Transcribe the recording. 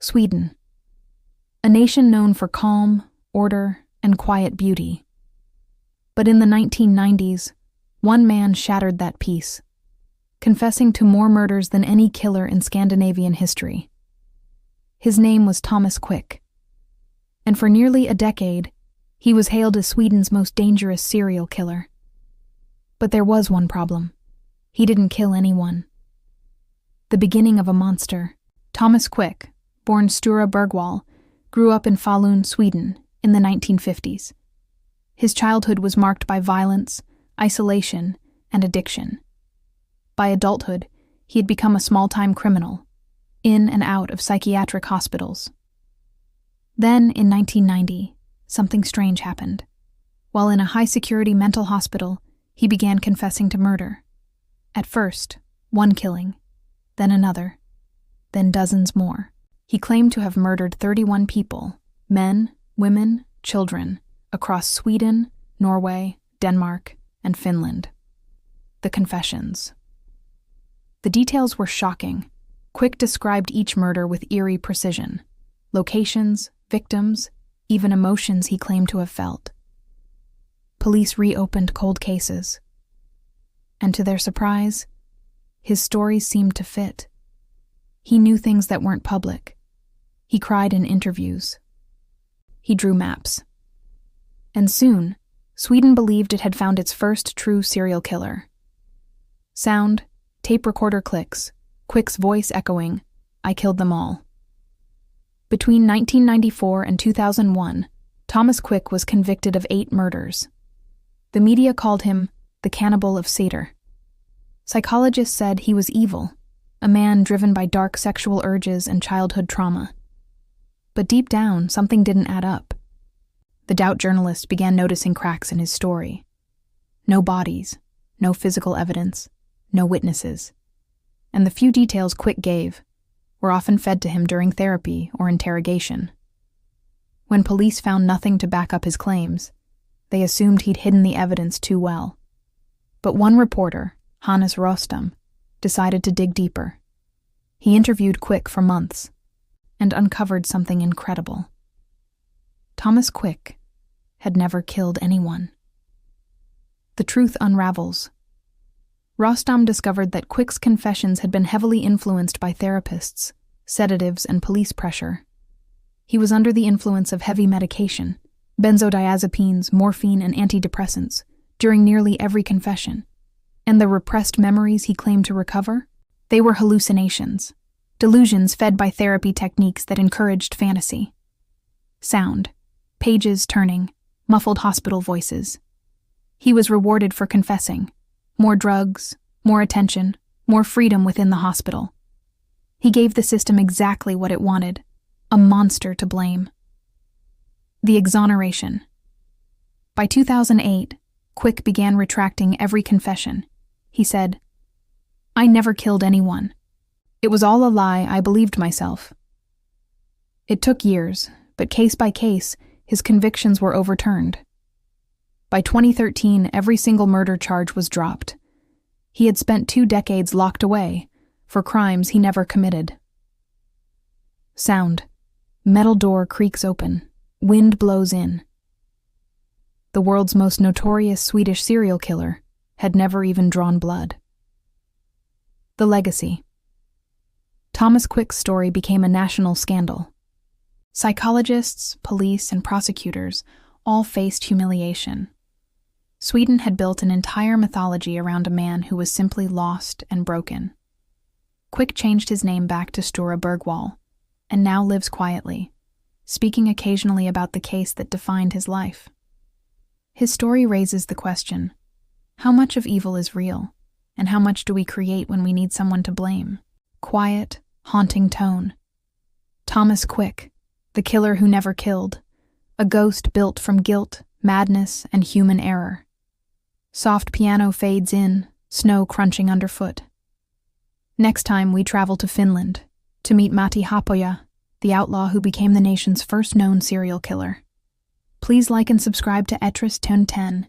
Sweden. A nation known for calm, order, and quiet beauty. But in the 1990s, one man shattered that peace, confessing to more murders than any killer in Scandinavian history. His name was Thomas Quick, and for nearly a decade, he was hailed as Sweden's most dangerous serial killer. But there was one problem. He didn't kill anyone. The beginning of a monster, Thomas Quick, born Sture Bergwall, grew up in Falun, Sweden, in the 1950s. His childhood was marked by violence, isolation, and addiction. By adulthood, he had become a small-time criminal, in and out of psychiatric hospitals. Then, in 1990, something strange happened. While in a high-security mental hospital, he began confessing to murder. At first, one killing, then another, then dozens more. He claimed to have murdered 31 people, men, women, children, across Sweden, Norway, Denmark, and Finland. The confessions. The details were shocking. Quick described each murder with eerie precision. Locations, victims, even emotions he claimed to have felt. Police reopened cold cases. And to their surprise, his stories seemed to fit. He knew things that weren't public. He cried in interviews. He drew maps. And soon, Sweden believed it had found its first true serial killer. Sound, tape recorder clicks, Quick's voice echoing, "I killed them all." Between 1994 and 2001, Thomas Quick was convicted of 8 murders. The media called him the cannibal of Sator. Psychologists said he was evil, a man driven by dark sexual urges and childhood trauma. But deep down, something didn't add up. The Doubt journalist began noticing cracks in his story. No bodies, no physical evidence, no witnesses. And the few details Quick gave were often fed to him during therapy or interrogation. When police found nothing to back up his claims, they assumed he'd hidden the evidence too well. But one reporter, Hannes Rostam, decided to dig deeper. He interviewed Quick for months and uncovered something incredible. Thomas Quick had never killed anyone. The truth unravels. Rostam discovered that Quick's confessions had been heavily influenced by therapists, sedatives, and police pressure. He was under the influence of heavy medication, benzodiazepines, morphine, and antidepressants, during nearly every confession. And the repressed memories he claimed to recover? They were hallucinations, delusions fed by therapy techniques that encouraged fantasy. Sound, pages turning, muffled hospital voices. He was rewarded for confessing. More drugs, more attention, more freedom within the hospital. He gave the system exactly what it wanted, a monster to blame. The exoneration. By 2008, Quick began retracting every confession. He said, "I never killed anyone. It was all a lie, I believed myself." It took years, but case by case, his convictions were overturned. By 2013, every single murder charge was dropped. He had spent 2 decades locked away for crimes he never committed. Sound. Metal door creaks open. Wind blows in. The world's most notorious Swedish serial killer had never even drawn blood. The legacy. Thomas Quick's story became a national scandal. Psychologists, police, and prosecutors all faced humiliation. Sweden had built an entire mythology around a man who was simply lost and broken. Quick changed his name back to Sture Bergwall, and now lives quietly, speaking occasionally about the case that defined his life. His story raises the question, how much of evil is real, and how much do we create when we need someone to blame? Quiet, haunting tone. Thomas Quick, the killer who never killed, a ghost built from guilt, madness, and human error. Soft piano fades in, snow crunching underfoot. Next time we travel to Finland to meet Matti Haapoja, the outlaw who became the nation's first known serial killer. Please like and subscribe to Etris 1010